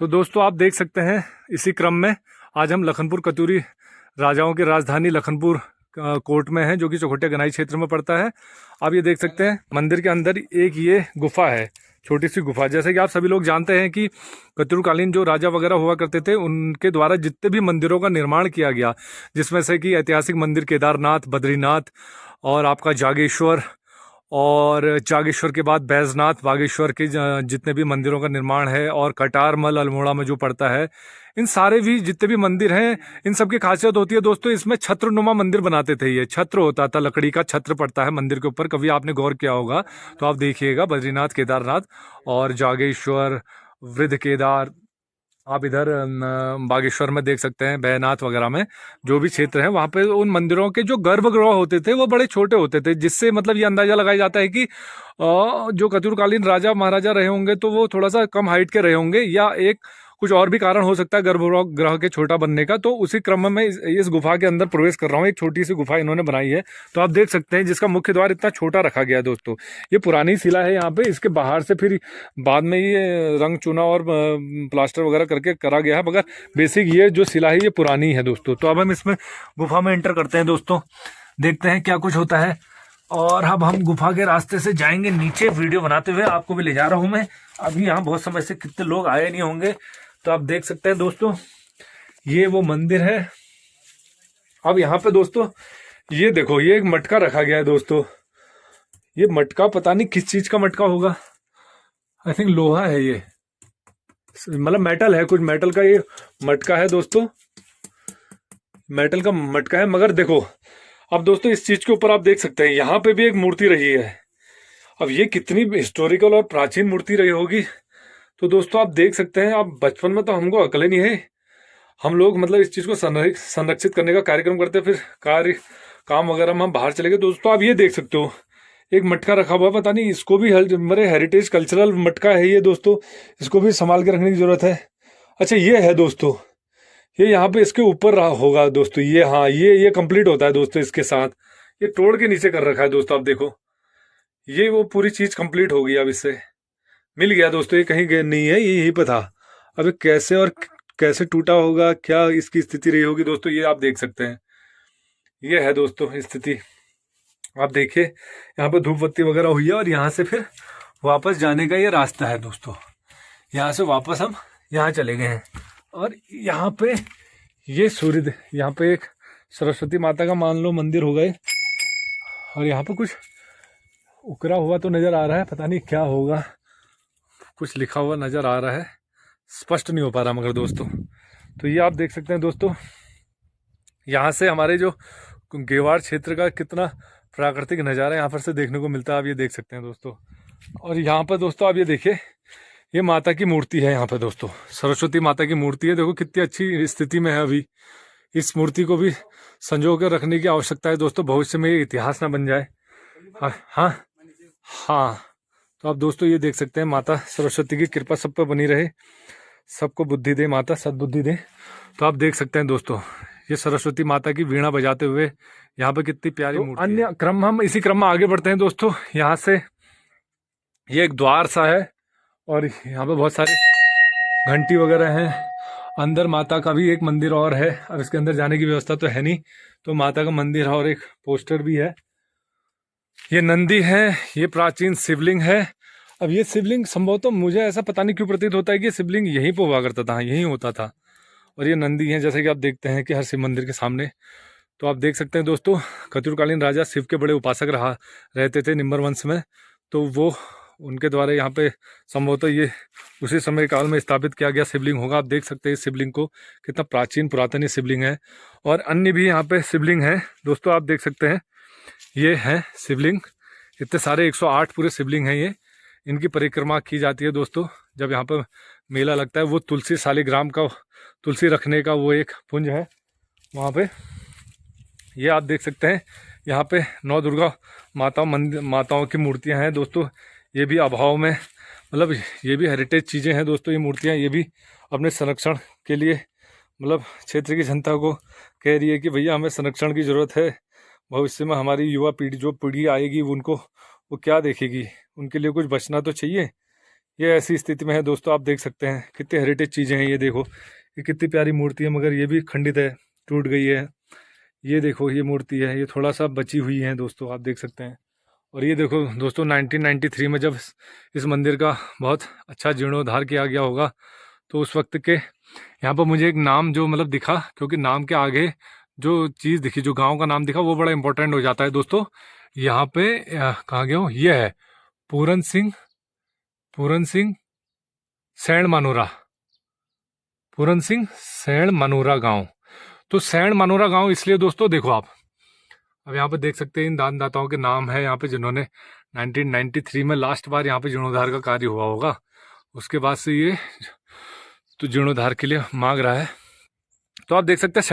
तो दोस्तों आप देख सकते हैं इसी क्रम में आज हम लखनपुर कतूरी राजाओं की राजधानी लखनपुर कोर्ट में है, जो कि चौखुटिया गनाई क्षेत्र में पड़ता है। आप ये देख सकते हैं मंदिर के अंदर एक ये गुफा है, छोटी सी गुफा। जैसे कि आप सभी लोग जानते हैं कि कतूरकालीन जो राजा वगैरह हुआ करते थे उनके द्वारा जितने भी मंदिरों का निर्माण किया गया, जिसमें से कि ऐतिहासिक मंदिर केदारनाथ, बद्रीनाथ और आपका जागेश्वर, और जागेश्वर के बाद बैजनाथ, बागेश्वर के जितने भी मंदिरों का निर्माण है, और कटारमल अल्मोड़ा में जो पड़ता है, इन सारे भी जितने भी मंदिर हैं, इन सब की खासियत होती है दोस्तों, इसमें छत्रनुमा मंदिर बनाते थे। ये छत्र होता था, लकड़ी का छत्र पड़ता है मंदिर के ऊपर। कभी आपने गौर किया होगा तो आप देखिएगा, बद्रीनाथ, केदारनाथ और जागेश्वर, वृद्ध केदार, आप इधर बागेश्वर में देख सकते हैं, बैजनाथ वगैरह में जो भी क्षेत्र है, वहाँ पे उन मंदिरों के जो गर्भगृह होते थे वो बड़े छोटे होते थे, जिससे मतलब ये अंदाजा लगाया जाता है कि जो कतूरकालीन राजा महाराजा रहे होंगे तो वो थोड़ा सा कम हाइट के रहे होंगे, या एक कुछ और भी कारण हो सकता है गर्भगृह के छोटा बनने का। तो उसी क्रम में मैं इस गुफा के अंदर प्रवेश कर रहा हूँ। एक छोटी सी गुफा इन्होंने बनाई है, तो आप देख सकते हैं, जिसका मुख्य द्वार इतना छोटा रखा गया है दोस्तों। ये पुरानी शिला है यहाँ पे, इसके बाहर से फिर बाद में ये रंग चुना और प्लास्टर वगैरह करके करा गया है, मगर बेसिक ये जो शिला है ये पुरानी है दोस्तों। तो अब हम इसमें गुफा में एंटर करते हैं दोस्तों, देखते हैं क्या कुछ होता है। और अब हम गुफा के रास्ते से जाएंगे नीचे, वीडियो बनाते हुए आपको भी ले जा रहा हूँ मैं। अभी यहाँ बहुत समय से कितने लोग आए नहीं होंगे, तो आप देख सकते हैं दोस्तों, ये वो मंदिर है। अब यहाँ पे दोस्तों ये देखो, ये एक मटका रखा गया है दोस्तों। ये मटका पता नहीं किस चीज का मटका होगा, आई थिंक लोहा है ये, मतलब मेटल है, कुछ मेटल का ये मटका है दोस्तों, मेटल का मटका है। मगर देखो अब दोस्तों, इस चीज के ऊपर आप देख सकते हैं यहाँ पे भी एक मूर्ति रही है। अब ये कितनी हिस्टोरिकल और प्राचीन मूर्ति रही होगी, तो दोस्तों आप देख सकते हैं। आप बचपन में तो हमको अकल ही नहीं है, हम लोग मतलब इस चीज को संरक्षित करने का कार्यक्रम करते, फिर काम वगैरह में हम बाहर चले गए। दोस्तों आप ये देख सकते हो, एक मटका रखा हुआ है, पता नहीं इसको भी मेरे हेरिटेज कल्चरल मटका है ये दोस्तों, इसको भी संभाल के रखने की जरूरत है। अच्छा ये है दोस्तों, ये यहाँ पे इसके ऊपर रहा होगा दोस्तों, ये हाँ ये कंप्लीट होता है दोस्तों इसके साथ। ये तोड़ के नीचे कर रखा है दोस्तों, आप देखो, ये वो पूरी चीज कंप्लीट हो गई। अब इससे मिल गया दोस्तों, ये कहीं नहीं है, ये यहीं पे था। अब कैसे और कैसे टूटा होगा, क्या इसकी स्थिति रही होगी दोस्तों, ये आप देख सकते हैं। ये है दोस्तों स्थिति, आप देखिए यहाँ पे धूप बत्ती वगैरह हुई है, और यहाँ से फिर वापस जाने का ये रास्ता है दोस्तों। यहाँ से वापस हम यहाँ चले गए हैं, और यहाँ पे ये सूर्य, यहाँ पे एक सरस्वती माता का मान लो मंदिर हो गए, और यहाँ पे कुछ उकरा हुआ तो नजर आ रहा है, पता नहीं क्या होगा, कुछ लिखा हुआ नजर आ रहा है, स्पष्ट नहीं हो पा रहा मगर दोस्तों। तो ये आप देख सकते हैं दोस्तों, यहाँ से हमारे जो गेवाड़ क्षेत्र का कितना प्राकृतिक नज़ारा यहाँ पर से देखने को मिलता है, आप ये देख सकते हैं दोस्तों। और यहाँ पर दोस्तों आप ये देखिए, ये माता की मूर्ति है यहाँ पे दोस्तों, सरस्वती माता की मूर्ति है। देखो कितनी अच्छी स्थिति में है अभी। इस मूर्ति को भी संजो कर रखने की आवश्यकता है दोस्तों, भविष्य में ये इतिहास ना बन जाए। हाँ हाँ, तो आप दोस्तों ये देख सकते हैं, माता सरस्वती की कृपा सब पर बनी रहे, सबको बुद्धि दे माता, सद्बुद्धि दे। तो आप देख सकते हैं दोस्तों, ये सरस्वती माता की वीणा बजाते हुए यहाँ पे कितनी प्यारी मूर्ति। अन्य क्रम, हम इसी क्रम में आगे बढ़ते हैं दोस्तों। यहाँ से ये एक द्वार सा है, और यहाँ पे बहुत सारे घंटी वगैरह हैं। अंदर माता का भी एक मंदिर और है, अब इसके अंदर जाने की व्यवस्था तो है नहीं, तो माता का मंदिर है और एक पोस्टर भी है। ये नंदी है, ये प्राचीन शिवलिंग है। अब ये शिवलिंग संभवतः मुझे ऐसा पता नहीं क्यों प्रतीत होता है कि शिवलिंग यहीं पर हुआ करता था, यहीं होता था। और ये नंदी है, जैसे कि आप देखते हैं कि हर शिव मंदिर के सामने। तो आप देख सकते हैं दोस्तों, कतूरकालीन राजा शिव के बड़े उपासक रहते थे निम्बर वंश में, तो वो उनके द्वारा यहाँ पे संभवतः ये उसी समय काल में स्थापित किया गया शिवलिंग होगा। आप देख सकते हैं इस शिवलिंग को, कितना प्राचीन पुरातन ये शिवलिंग है। और अन्य भी यहाँ पे शिवलिंग है दोस्तों, आप देख सकते हैं, ये है शिवलिंग। इतने सारे 108 पूरे शिवलिंग हैं ये, इनकी परिक्रमा की जाती है दोस्तों जब यहाँ पर मेला लगता है। वो तुलसी शालिग्राम का, तुलसी रखने का वो एक पुंज है वहाँ पे। ये आप देख सकते हैं, यहाँ पे 9 दुर्गा माताओं की मूर्तियाँ हैं दोस्तों। ये भी अभाव में, मतलब ये भी हेरिटेज चीज़ें हैं दोस्तों, ये मूर्तियाँ, ये भी अपने संरक्षण के लिए, मतलब क्षेत्र की जनता को कह रही है कि भैया हमें संरक्षण की ज़रूरत है। भविष्य में हमारी युवा पीढ़ी, जो पीढ़ी आएगी, उनको वो क्या देखेगी, उनके लिए कुछ बचना तो चाहिए। ये ऐसी स्थिति में है दोस्तों, आप देख सकते हैं कितने हेरिटेज चीज़ें हैं। ये देखो, ये कितनी प्यारी मूर्ति है, मगर ये भी खंडित है, टूट गई है। ये देखो, ये मूर्ति है, ये थोड़ा सा बची हुई है दोस्तों, आप देख सकते हैं। और ये देखो दोस्तों, 1993 में जब इस मंदिर का बहुत अच्छा जीर्णोद्धार किया गया होगा, तो उस वक्त के यहाँ पर मुझे एक नाम जो मतलब दिखा, क्योंकि नाम के आगे जो चीज़ दिखी, जो गांव का नाम दिखा, वो बड़ा इंपॉर्टेंट हो जाता है दोस्तों। यहाँ पे कहाँ गया हूँ, ये है पूरन सिंह सैण मानूरा, पूरन सिंह सैण मानूरा गांव। तो सैण मानूरा गांव इसलिए दोस्तों, देखो आप अब यहाँ पे देख सकते हैं इन दानदाताओं के नाम है यहाँ पे, जिन्होंने 1993 में लास्ट बार यहाँ पे जीर्णोद्धार का कार्य हुआ होगा। उसके बाद से ये तो जीर्णोद्धार के लिए मांग रहा है। तो आप देख सकते हैं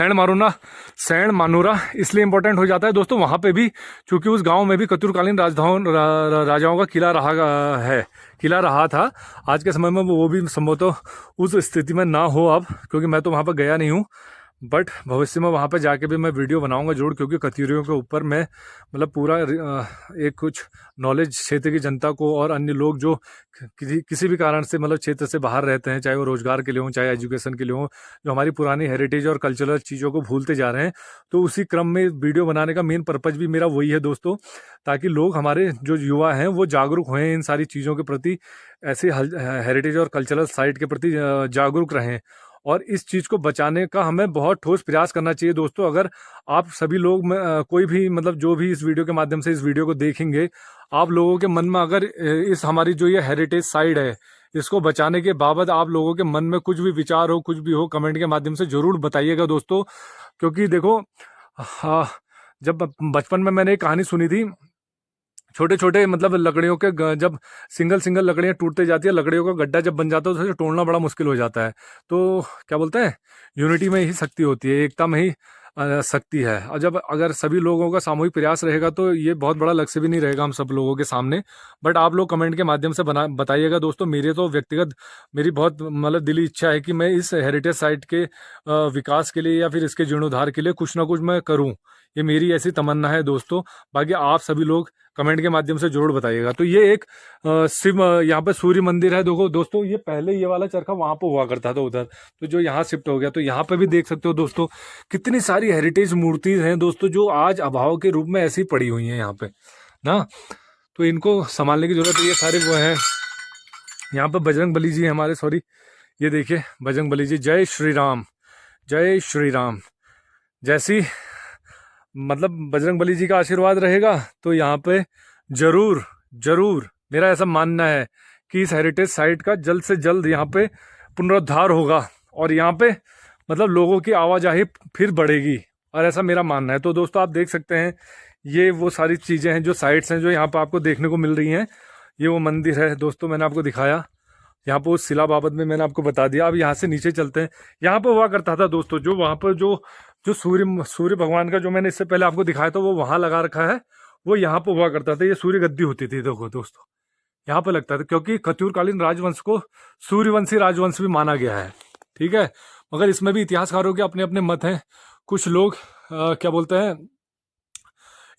सैण मानूरा इसलिए इंपॉर्टेंट हो जाता है दोस्तों, वहाँ पे भी, क्योंकि उस गांव में भी कतूरकालीन राजाओं का किला रहा था। आज के समय में वो भी संभवतः उस स्थिति में ना हो अब, क्योंकि मैं तो वहाँ पर गया नहीं हूँ, बट भविष्य में वहाँ पे जाके भी मैं वीडियो बनाऊंगा जरूर, क्योंकि कत्यूरियों के ऊपर मैं मतलब पूरा एक कुछ नॉलेज क्षेत्र की जनता को और अन्य लोग जो किसी भी कारण से मतलब क्षेत्र से बाहर रहते हैं, चाहे वो रोजगार के लिए हों, चाहे एजुकेशन के लिए हों, जो हमारी पुरानी हेरिटेज और कल्चरल चीज़ों को भूलते जा रहे हैं, तो उसी क्रम में वीडियो बनाने का मेन पर्पज भी मेरा वही है दोस्तों, ताकि लोग, हमारे जो युवा हैं, वो जागरूक हों इन सारी चीज़ों के प्रति, ऐसी हेरिटेज और कल्चरल साइट के प्रति जागरूक रहें। और इस चीज़ को बचाने का हमें बहुत ठोस प्रयास करना चाहिए दोस्तों। अगर आप सभी लोग में कोई भी मतलब जो भी इस वीडियो के माध्यम से इस वीडियो को देखेंगे, आप लोगों के मन में अगर इस हमारी जो ये हेरिटेज साइट है, इसको बचाने के बाबत आप लोगों के मन में कुछ भी विचार हो, कुछ भी हो, कमेंट के माध्यम से ज़रूर बताइएगा दोस्तों। क्योंकि देखो, जब बचपन में मैंने एक कहानी सुनी थी, छोटे छोटे मतलब लकड़ियों के जब सिंगल लकड़ियाँ टूटते जाती है, लकड़ियों का गड्ढा जब बन जाता है, तो उसे तोड़ना बड़ा मुश्किल हो जाता है। तो क्या बोलते हैं, यूनिटी में ही शक्ति होती है, एकता में ही शक्ति है। और जब अगर सभी लोगों का सामूहिक प्रयास रहेगा, तो ये बहुत बड़ा लक्ष्य भी नहीं रहेगा हम सब लोगों के सामने। बट आप लोग कमेंट के माध्यम से बताइएगा दोस्तों। मेरी बहुत मतलब दिली इच्छा है कि मैं इस हेरिटेज साइट के विकास के लिए या फिर इसके जीर्णोद्धार के लिए कुछ ना कुछ मैं करूँ, ये मेरी ऐसी तमन्ना है दोस्तों। बाकी आप सभी लोग कमेंट के माध्यम से जरूर बताइएगा। तो ये एक शिव यहाँ पे सूर्य मंदिर है। देखो दोस्तों, ये पहले ये वाला चरखा वहां पे हुआ करता था उधर, तो जो यहाँ शिफ्ट हो गया, तो यहाँ पे भी देख सकते हो दोस्तों, कितनी सारी हेरिटेज मूर्ति हैं दोस्तों, जो आज अभाव के रूप में ऐसी पड़ी हुई हैं यहाँ पे ना। तो इनको संभालने की जरूरत है। ये सारे वो हैं, यहाँ पे बजरंग बली जी हमारे, सॉरी, ये देखिए बजरंग बली जी। जय श्री राम, जय श्री राम। जैसी मतलब बजरंग बली जी का आशीर्वाद रहेगा, तो यहाँ पे जरूर मेरा ऐसा मानना है कि इस हेरिटेज साइट का जल्द से जल्द यहाँ पे पुनरुद्धार होगा, और यहाँ पे मतलब लोगों की आवाजाही फिर बढ़ेगी, और ऐसा मेरा मानना है। तो दोस्तों आप देख सकते हैं, ये वो सारी चीज़ें हैं, जो साइट्स हैं, जो यहाँ पर आपको देखने को मिल रही हैं। ये वो मंदिर है दोस्तों, मैंने आपको दिखाया। यहाँ पर उस शिला बाबत में मैंने आपको बता दिया। अब यहाँ से नीचे चलते हैं। यहाँ पर हुआ करता था दोस्तों, जो वहाँ पर जो सूर्य भगवान का जो मैंने इससे पहले आपको दिखाया था, वो वहाँ लगा रखा है, वो यहाँ पर हुआ करता था। ये सूर्य गद्दी होती थी, देखो दोस्तों, यहाँ पर लगता था, क्योंकि कत्यूरकालीन राजवंश को सूर्यवंशी राजवंश भी माना गया है, ठीक है। मगर इसमें भी इतिहासकारों के अपने अपने मत हैं। कुछ लोग क्या बोलते हैं,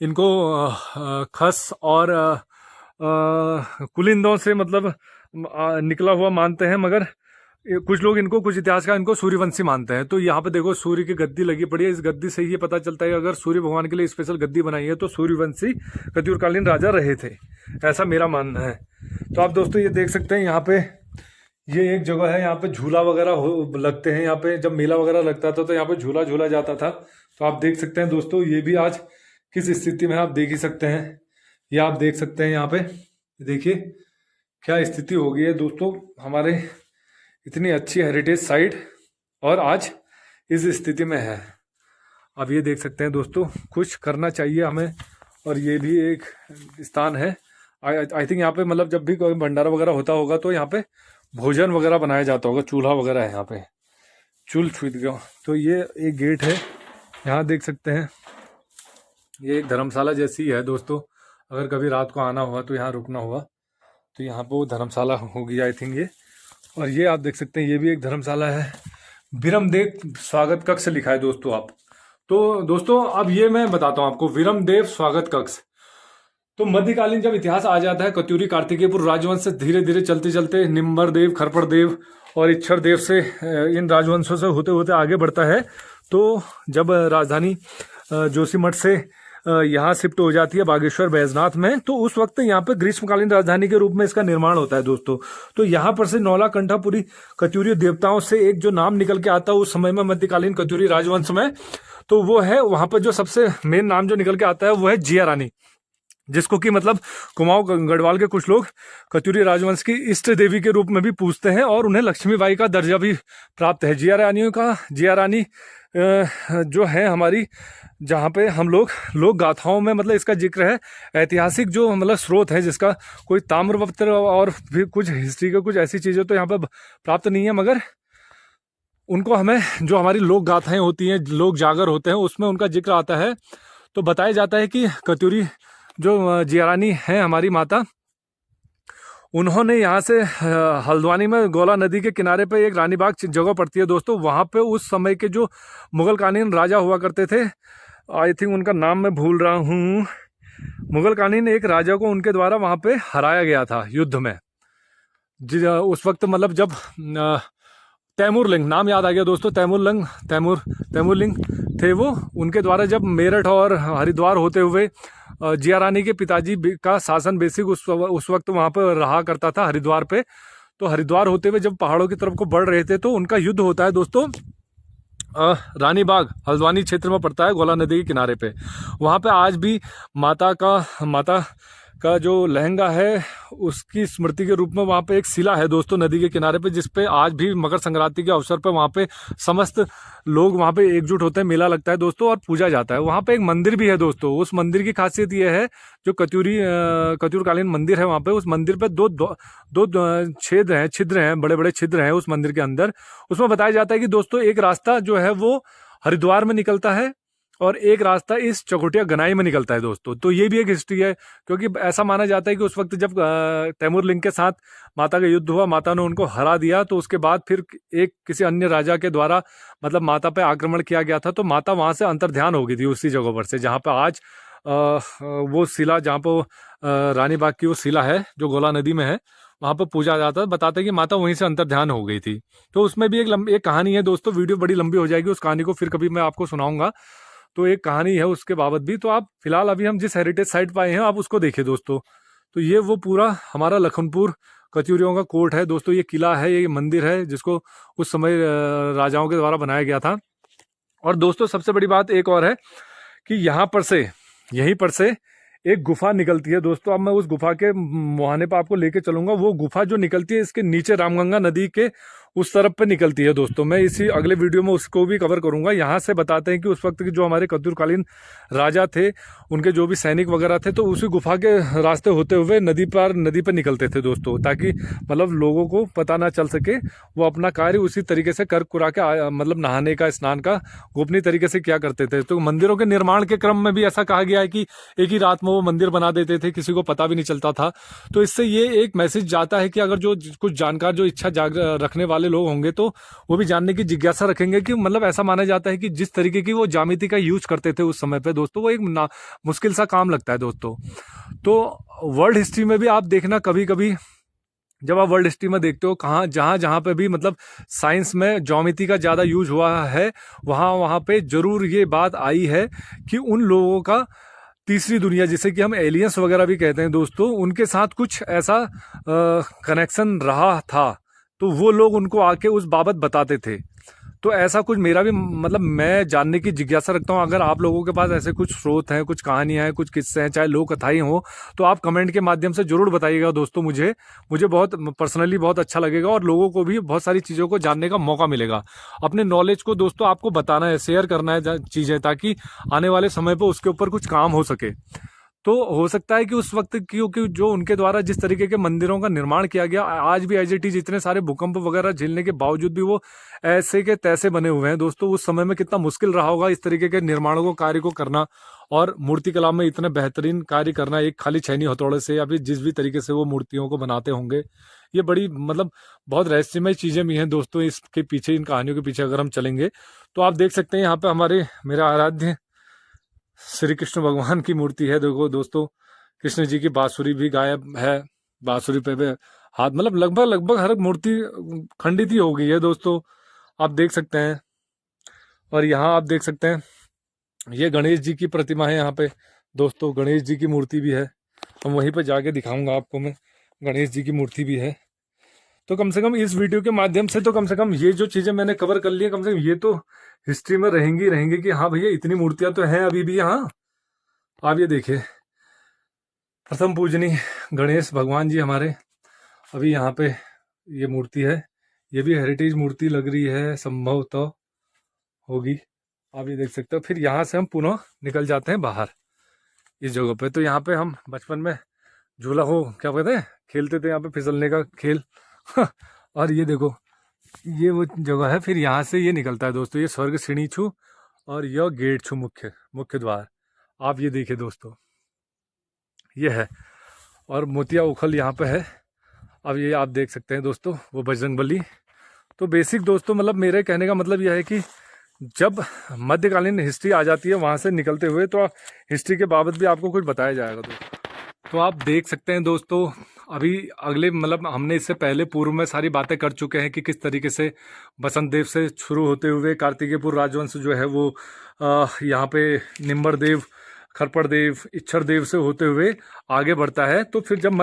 इनको खस और कुलिंदों से मतलब निकला हुआ मानते हैं, मगर कुछ लोग इनको, कुछ इतिहासकार इनको सूर्यवंशी मानते हैं। तो यहाँ पे देखो सूर्य की गद्दी लगी पड़ी है। इस गद्दी से ये पता चलता है कि अगर सूर्य भगवान के लिए स्पेशल गद्दी बनाई है, तो सूर्यवंशी कत्यूरकालीन राजा रहे थे, ऐसा मेरा मानना है। तो आप दोस्तों ये देख सकते हैं, यहाँ पे ये एक जगह है, यहाँ पे झूला वगैरह लगते हैं। यहाँ पे जब मेला वगैरह लगता था, तो यहाँ पे झूला जाता था। तो आप देख सकते हैं दोस्तों, ये भी आज किस स्थिति में आप देख ही सकते हैं। ये आप देख सकते हैं, यहाँ पे देखिए क्या स्थिति हो गई है दोस्तों, हमारे इतनी अच्छी हेरिटेज साइट और आज इस स्थिति में है। अब ये देख सकते हैं दोस्तों, कुछ करना चाहिए हमें, और ये भी एक स्थान है। आई थिंक यहाँ पे मतलब जब भी कोई भंडारा वगैरह होता होगा, तो यहाँ पे भोजन वगैरह बनाया जाता होगा, चूल्हा वगैरह है यहाँ पे, चूल छूट गया। तो ये एक गेट है, यहाँ देख सकते हैं, ये एक धर्मशाला जैसी है दोस्तों। अगर कभी रात को आना हुआ तो यहाँ रुकना हुआ, तो यहाँ पर वो धर्मशाला होगी आई थिंक ये। और ये आप देख सकते हैं, ये भी एक धर्मशाला है। विरमदेव स्वागत कक्ष लिखा है दोस्तों। आप तो दोस्तों अब ये मैं बताता हूँ आपको, विरमदेव स्वागत कक्ष। तो मध्यकालीन जब इतिहास आ जाता है कत्यूरी कार्तिकेयपुर राजवंश से धीरे धीरे चलते चलते निम्बर देव, खरपड़ देव और इच्छर देव से इन राजवंशों से होते होते आगे बढ़ता है। तो जब राजधानी जोशीमठ से यहाँ शिफ्ट हो जाती है बागेश्वर बैजनाथ में, तो उस वक्त यहाँ पे ग्रीष्मकालीन राजधानी के रूप में इसका निर्माण होता है दोस्तों। तो यहाँ पर से नौलाकंठापुरी कत्यूरी देवताओं से एक जो नाम निकल के आता है उस समय में मध्यकालीन कत्यूरी राजवंश में, तो वो है वहां पर जो सबसे मेन नाम जो निकल के आता है वो है जिया रानी, जिसको कि मतलब कुमाऊं गढ़वाल के कुछ लोग कत्यूरी राजवंश की इष्ट देवी के रूप में भी पूजते हैं और उन्हें लक्ष्मीबाई का दर्जा भी प्राप्त है। जिया रानी जो है हमारी, जहाँ पे हम लोक गाथाओं में मतलब इसका जिक्र है। ऐतिहासिक जो मतलब स्रोत है जिसका कोई ताम्रपत्र और भी कुछ हिस्ट्री के कुछ ऐसी चीज़ें तो यहाँ पे प्राप्त नहीं है, मगर उनको हमें जो हमारी लोक गाथाएं होती हैं, लोक जागर होते हैं, उसमें उनका जिक्र आता है। तो बताया जाता है कि कत्यूरी जो जिया रानी है हमारी माता, उन्होंने यहाँ से हल्द्वानी में गोला नदी के किनारे पे एक रानीबाग जगह पड़ती है दोस्तों, वहाँ पे उस समय के जो मुगल कालीन राजा हुआ करते थे, आई थिंक उनका नाम मैं भूल रहा हूँ, मुगल कालीन एक राजा को उनके द्वारा वहाँ पे हराया गया था युद्ध में। उस वक्त मतलब जब तैमूरलिंग, नाम याद आ गया दोस्तों, तैमूरलिंग थे वो, उनके द्वारा जब मेरठ और हरिद्वार होते हुए जिया रानी के पिताजी का शासन बेसिक उस वक्त वहाँ पर रहा करता था हरिद्वार पे। तो हरिद्वार होते हुए जब पहाड़ों की तरफ को बढ़ रहे थे तो उनका युद्ध होता है दोस्तों रानीबाग हल्द्वानी क्षेत्र में पड़ता है गोला नदी के किनारे पे। वहाँ पे आज भी माता का जो लहंगा है उसकी स्मृति के रूप में वहाँ पे एक शिला है दोस्तों नदी के किनारे पे, जिसपे आज भी मकर संक्रांति के अवसर पे वहाँ पे समस्त लोग वहाँ पे एकजुट होते हैं, मेला लगता है दोस्तों और पूजा जाता है। वहाँ पे एक मंदिर भी है दोस्तों, उस मंदिर की खासियत ये है, जो कत्यूरकालीन मंदिर है वहाँ पे, उस मंदिर पे दो छिद्र हैं, बड़े बड़े छिद्र हैं उस मंदिर के अंदर। उसमें बताया जाता है कि दोस्तों एक रास्ता जो है वो हरिद्वार में निकलता है और एक रास्ता इस चकोटिया गनाई में निकलता है दोस्तों। तो ये भी एक हिस्ट्री है, क्योंकि ऐसा माना जाता है कि उस वक्त जब तैमूरलिंग के साथ माता का युद्ध हुआ, माता ने उनको हरा दिया, तो उसके बाद फिर एक किसी अन्य राजा के द्वारा मतलब माता पे आक्रमण किया गया था, तो माता वहां से अंतर्ध्यान हो गई थी उसी जगह पर से, जहाँ पे आज वो शिला, जहाँ पे रानीबाग की वो शिला है जो गोला नदी में है, वहाँ पर पूजा जाता है। बताते हैं कि माता वहीं से अंतर्ध्यान हो गई थी। तो उसमें भी एक कहानी है दोस्तों, वीडियो बड़ी लंबी हो जाएगी, उस कहानी को फिर कभी मैं आपको सुनाऊंगा। तो एक कहानी है उसके बाबत भी। तो आप फिलहाल अभी हम जिस हेरिटेज साइट पर आए हैं आप उसको देखिए दोस्तों। तो ये वो पूरा हमारा लखनपुर कत्यूरियों का कोर्ट है दोस्तों, ये किला है, ये मंदिर है जिसको उस समय राजाओं के द्वारा बनाया गया था। और दोस्तों सबसे बड़ी बात एक और है कि यहीं पर से एक गुफा निकलती है दोस्तों। अब मैं उस गुफा के मुहाने पर आपको लेके चलूंगा। वो गुफा जो निकलती है इसके नीचे रामगंगा नदी के उस तरफ पे निकलती है दोस्तों। मैं इसी अगले वीडियो में उसको भी कवर करूंगा। यहाँ से बताते हैं कि उस वक्त के जो हमारे कत्यूरकालीन राजा थे, उनके जो भी सैनिक वगैरह थे, तो उसी गुफा के रास्ते होते हुए नदी पर निकलते थे दोस्तों, ताकि मतलब लोगों को पता ना चल सके। वो अपना कार्य उसी तरीके से कर कुरा के मतलब नहाने का, स्नान का गोपनीय तरीके से किया करते थे। तो मंदिरों के निर्माण के क्रम में भी ऐसा कहा गया है कि एक ही रात में वो मंदिर बना देते थे, किसी को पता भी नहीं चलता था। तो इससे ये एक मैसेज जाता है कि अगर जो कुछ जानकार, जो इच्छा रखने वाले लोग होंगे तो वो भी जानने की जिज्ञासा रखेंगे कि मतलब ऐसा माना जाता है कि जिस तरीके की वो ज्यामिति का यूज करते थे उस समय पे दोस्तों, वो एक मुश्किल सा काम लगता है दोस्तों। तो वर्ल्ड हिस्ट्री में भी आप देखना, कभी कभी जब आप वर्ल्ड हिस्ट्री में देखते हो जहां पे भी मतलब साइंस में ज्योमेट्री का ज़्यादा यूज हुआ है, वहां पे जरूर ये बात आई है कि उन लोगों का तीसरी दुनिया, जिसे कि हम एलियंस वगैरह भी कहते हैं दोस्तों, उनके साथ कुछ ऐसा कनेक्शन रहा था। तो वो लोग उनको आके उस बाबत बताते थे। तो ऐसा कुछ मेरा भी मतलब मैं जानने की जिज्ञासा रखता हूँ। अगर आप लोगों के पास ऐसे कुछ स्रोत हैं, कुछ कहानियां हैं, कुछ किस्से हैं, चाहे लोक कथाएं हो, तो आप कमेंट के माध्यम से जरूर बताइएगा दोस्तों। मुझे बहुत पर्सनली बहुत अच्छा लगेगा और लोगों को भी बहुत सारी चीज़ों को जानने का मौका मिलेगा। अपने नॉलेज को दोस्तों आपको बताना है, शेयर करना है चीज़ें, ताकि आने वाले समय पर उसके ऊपर कुछ काम हो सके। तो हो सकता है कि उस वक्त क्योंकि जो उनके द्वारा जिस तरीके के मंदिरों का निर्माण किया गया, आज भी एज इट इज इतने सारे भूकंप वगैरह झेलने के बावजूद भी वो ऐसे के तैसे बने हुए हैं दोस्तों। उस समय में कितना मुश्किल रहा होगा इस तरीके के निर्माणों को, कार्य को करना, और मूर्तिकला में इतने बेहतरीन कार्य करना, एक खाली छैनी हथौड़े से या फिर जिस भी तरीके से वो मूर्तियों को बनाते होंगे। ये बड़ी मतलब बहुत रहस्यमय चीजें भी हैं दोस्तों इसके पीछे, इन कहानियों के पीछे अगर हम चलेंगे तो आप देख सकते हैं यहाँ पे मेरा आराध्य श्री कृष्ण भगवान की मूर्ति है। देखो दोस्तों कृष्ण जी की बांसुरी भी गायब है, बांसुरी पे भी हाथ, मतलब लगभग लगभग हर मूर्ति खंडित ही हो गई है दोस्तों, आप देख सकते हैं। और यहाँ आप देख सकते हैं ये गणेश जी की प्रतिमा है यहाँ पे दोस्तों, गणेश जी की मूर्ति भी है। हम वहीं पे जाके दिखाऊंगा आपको मैं, गणेश जी की मूर्ति भी है। तो कम से कम इस वीडियो के माध्यम से तो कम से कम ये जो चीज़ें मैंने कवर कर ली है, कम से कम ये तो हिस्ट्री में रहेंगी रहेंगी कि हाँ भैया इतनी मूर्तियां तो हैं अभी भी यहाँ। आप ये देखिए, प्रथम पूजनीय गणेश भगवान जी हमारे अभी यहाँ पे ये मूर्ति है। ये भी हेरिटेज मूर्ति लग रही है, संभवतः होगी। आप ये देख सकते हो। फिर यहाँ से हम पुनः निकल जाते हैं बाहर इस जगह पे। तो यहाँ पे हम बचपन में झूला हो क्या कहते हैं खेलते थे, यहाँ पे फिसलने का खेल और ये देखो ये वो जगह है। फिर यहाँ से ये निकलता है दोस्तों, ये स्वर्ग श्रेणी छू और यह गेट छू, मुख्य द्वार। आप ये देखिए दोस्तों, ये है। और मोतिया उखल यहाँ पे है। अब ये आप देख सकते हैं दोस्तों, वो बजरंगबली। तो बेसिक दोस्तों मतलब मेरे कहने का मतलब यह है कि जब मध्यकालीन हिस्ट्री आ जाती है वहाँ से निकलते हुए, तो हिस्ट्री के बाबत भी आपको कुछ बताया जाएगा। तो आप देख सकते हैं दोस्तों, अभी अगले मतलब हमने इससे पहले पूर्व में सारी बातें कर चुके हैं कि किस तरीके से बसंत देव से शुरू होते हुए कार्तिकेयपुर राजवंश जो है वो यहाँ पे निम्बर देव, खरपड़ देव, इच्छर देव से होते हुए आगे बढ़ता है। तो फिर जब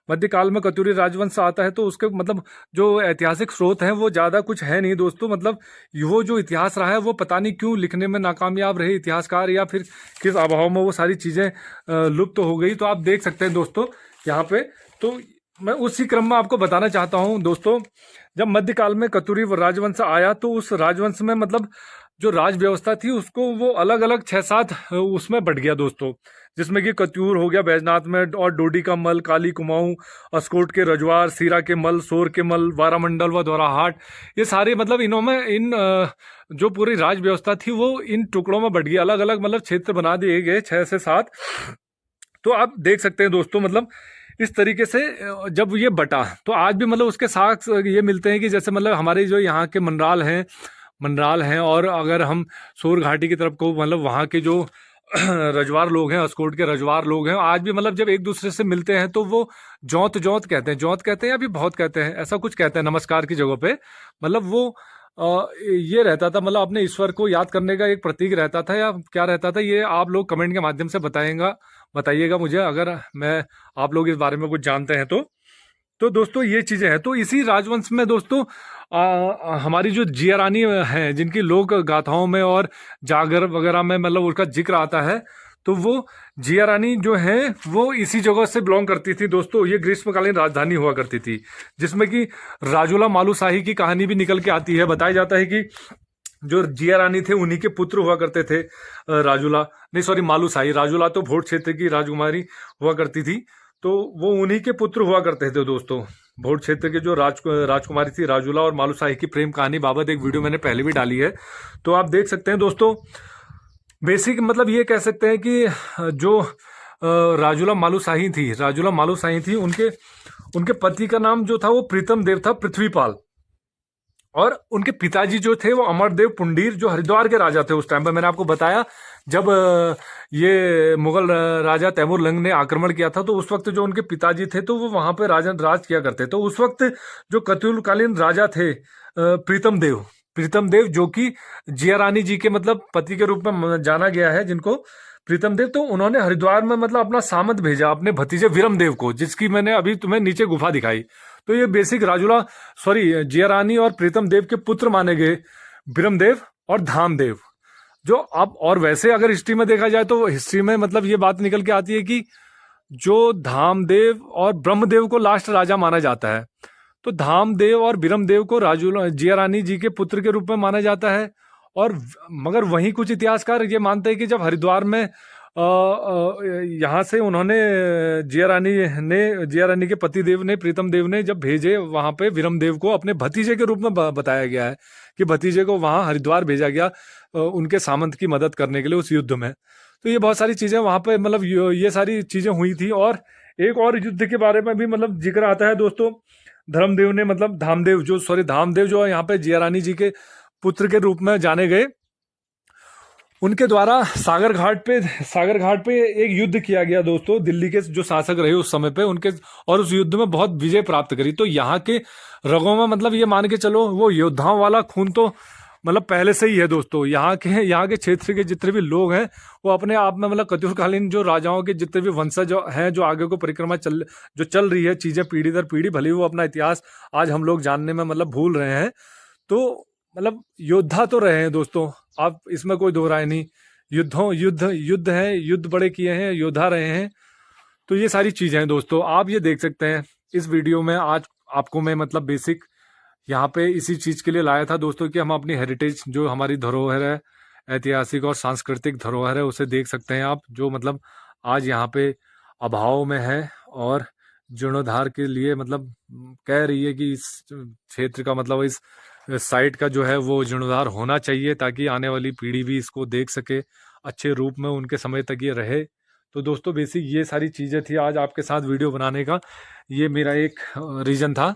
मध्यकाल में कत्यूरी राजवंश आता है तो उसके मतलब जो ऐतिहासिक स्रोत हैं वो ज़्यादा कुछ है नहीं दोस्तों। मतलब वो जो इतिहास रहा है वो पता नहीं क्यों लिखने में नाकामयाब रहे इतिहासकार, या फिर किस अभाव में वो सारी चीज़ें लुप्त हो गई। तो आप देख सकते हैं दोस्तों यहाँ पे। तो मैं उसी क्रम में आपको बताना चाहता हूँ दोस्तों, जब मध्यकाल में कत्यूरी राजवंश आया तो उस राजवंश में मतलब जो राज व्यवस्था थी उसको वो अलग अलग 6-7 उसमें बढ़ गया दोस्तों, जिसमें कि कत्यूर हो गया बैजनाथ में, और डोडी का मल, काली कुमाऊं, अस्कोट के रजवार, सीरा के मल, सोर के मल, वारामंडल व दोराहाट, ये सारे मतलब इन्होंने इन जो पूरी राज व्यवस्था थी वो इन टुकड़ों में बढ़ गई, अलग अलग मतलब क्षेत्र बना दिए गए 6 से 7। तो आप देख सकते हैं दोस्तों मतलब इस तरीके से जब ये बटा तो आज भी मतलब उसके साथ ये मिलते हैं कि जैसे मतलब हमारे जो यहाँ के मनराल हैं और अगर हम सोर घाटी की तरफ को मतलब वहाँ के जो रजवार लोग हैं, अस्कोट के रजवार लोग हैं, आज भी मतलब जब एक दूसरे से मिलते हैं तो वो जौत कहते हैं या भी बहुत कहते हैं, ऐसा कुछ कहते हैं नमस्कार की जगह पे। मतलब वो ये रहता था, मतलब अपने ईश्वर को याद करने का एक प्रतीक रहता था या क्या रहता था, ये आप लोग कमेंट के माध्यम से बताइएगा मुझे, अगर आप लोग इस बारे में कुछ जानते हैं तो दोस्तों ये चीज़ें हैं। तो इसी राजवंश में दोस्तों हमारी जो जिया रानी हैं, जिनकी लोक गाथाओं में और जागर वगैरह में मतलब उसका जिक्र आता है, तो वो जिया रानी जो है वो इसी जगह से बिलोंग करती थी दोस्तों। ये ग्रीष्मकालीन राजधानी हुआ करती थी, जिसमें कि राजूला मालूशाही की कहानी भी निकल के आती है। बताया जाता है कि जो जिया रानी थे उन्हीं के पुत्र हुआ करते थे मालूशाही। राजूला तो भोट क्षेत्र की राजकुमारी हुआ करती थी, तो वो उन्हीं के पुत्र हुआ करते थे दोस्तों। भोट क्षेत्र के जो राजकुमारी थी राजूला और मालूशाही की प्रेम कहानी बाबत एक वीडियो मैंने पहले भी डाली है, तो आप देख सकते हैं दोस्तों। बेसिक मतलब ये कह सकते हैं कि जो राजूला मालूशाही थी उनके पति का नाम जो था वो प्रीतम देव था, पृथ्वीपाल। और उनके पिताजी जो थे वो अमरदेव पुंडीर, जो हरिद्वार के राजा थे उस टाइम पे। मैंने आपको बताया जब ये मुगल राजा तैमूर लंग ने आक्रमण किया था तो उस वक्त जो उनके पिताजी थे तो वो वहां पे राज किया करते। तो उस वक्त जो कत्यूरकालीन राजा थे प्रीतम देव जो कि जिया रानी जी के मतलब पति के रूप में जाना गया है, जिनको प्रीतम देव, तो उन्होंने हरिद्वार में मतलब अपना सामंत भेजा अपने भतीजे विरम देव को, जिसकी मैंने अभी तुम्हें नीचे गुफा दिखाई। तो ये बेसिक जिया रानी और प्रीतम देव के पुत्र माने गए विरम देव और धामदेव। जो अब और वैसे अगर हिस्ट्री में देखा जाए तो हिस्ट्री में मतलब ये बात निकल के आती है कि जो धामदेव और ब्रह्मदेव को लास्ट राजा माना जाता है, तो धामदेव और विरमदेव को जिया रानी जी के पुत्र के रूप में माना जाता है। और मगर वहीं कुछ इतिहासकार ये मानते हैं कि जब हरिद्वार में यहाँ से उन्होंने जिया रानी के पति देव ने, प्रीतम देव ने जब भेजे वहाँ पे विरमदेव को अपने भतीजे के रूप में बताया गया है कि भतीजे को वहाँ हरिद्वार भेजा गया उनके सामंत की मदद करने के लिए उस युद्ध में। तो ये बहुत सारी चीज़ें वहाँ पे मतलब ये सारी चीज़ें हुई थी। और एक और युद्ध के बारे में भी मतलब जिक्र आता है दोस्तों। धर्मदेव ने मतलब धामदेव जो यहाँ पे जिया रानी जी के पुत्र के रूप में जाने गए, उनके द्वारा सागर घाट पे एक युद्ध किया गया दोस्तों, दिल्ली के जो शासक रहे उस समय पे उनके, और उस युद्ध में बहुत विजय प्राप्त करी। तो यहाँ के रगों में मतलब ये मान के चलो वो योद्धाओं वाला खून तो मतलब पहले से ही है दोस्तों। यहाँ के क्षेत्र के जितने भी लोग हैं वो अपने आप में मतलब कत्यूरकालीन जो राजाओं के जितने भी वंशज हैं जो आगे को परिक्रमा चल रही है चीजें पीढ़ी दर पीढ़ी, भले ही वो अपना इतिहास आज हम लोग जानने में मतलब भूल रहे हैं, तो मतलब योद्धा तो रहे हैं दोस्तों, आप इसमें कोई दो राय नहीं। युद्ध है, युद्ध बड़े किए हैं, योद्धा रहे हैं। तो ये सारी चीजें हैं दोस्तों, आप ये देख सकते हैं इस वीडियो में। आज आपको मैं मतलब बेसिक यहाँ पे इसी चीज के लिए लाया था दोस्तों कि हम अपनी हेरिटेज जो हमारी धरोहर है, ऐतिहासिक और सांस्कृतिक धरोहर है, उसे देख सकते हैं आप, जो मतलब आज यहाँ पे अभाव में है और जीर्णोद्धार के लिए मतलब कह रही है कि इस क्षेत्र का मतलब इस साइट का जो है वो जीर्णोद्धार होना चाहिए, ताकि आने वाली पीढ़ी भी इसको देख सके अच्छे रूप में, उनके समय तक ये रहे। तो दोस्तों बेसिक ये सारी चीज़ें थी आज आपके साथ वीडियो बनाने का, ये मेरा एक रीज़न था।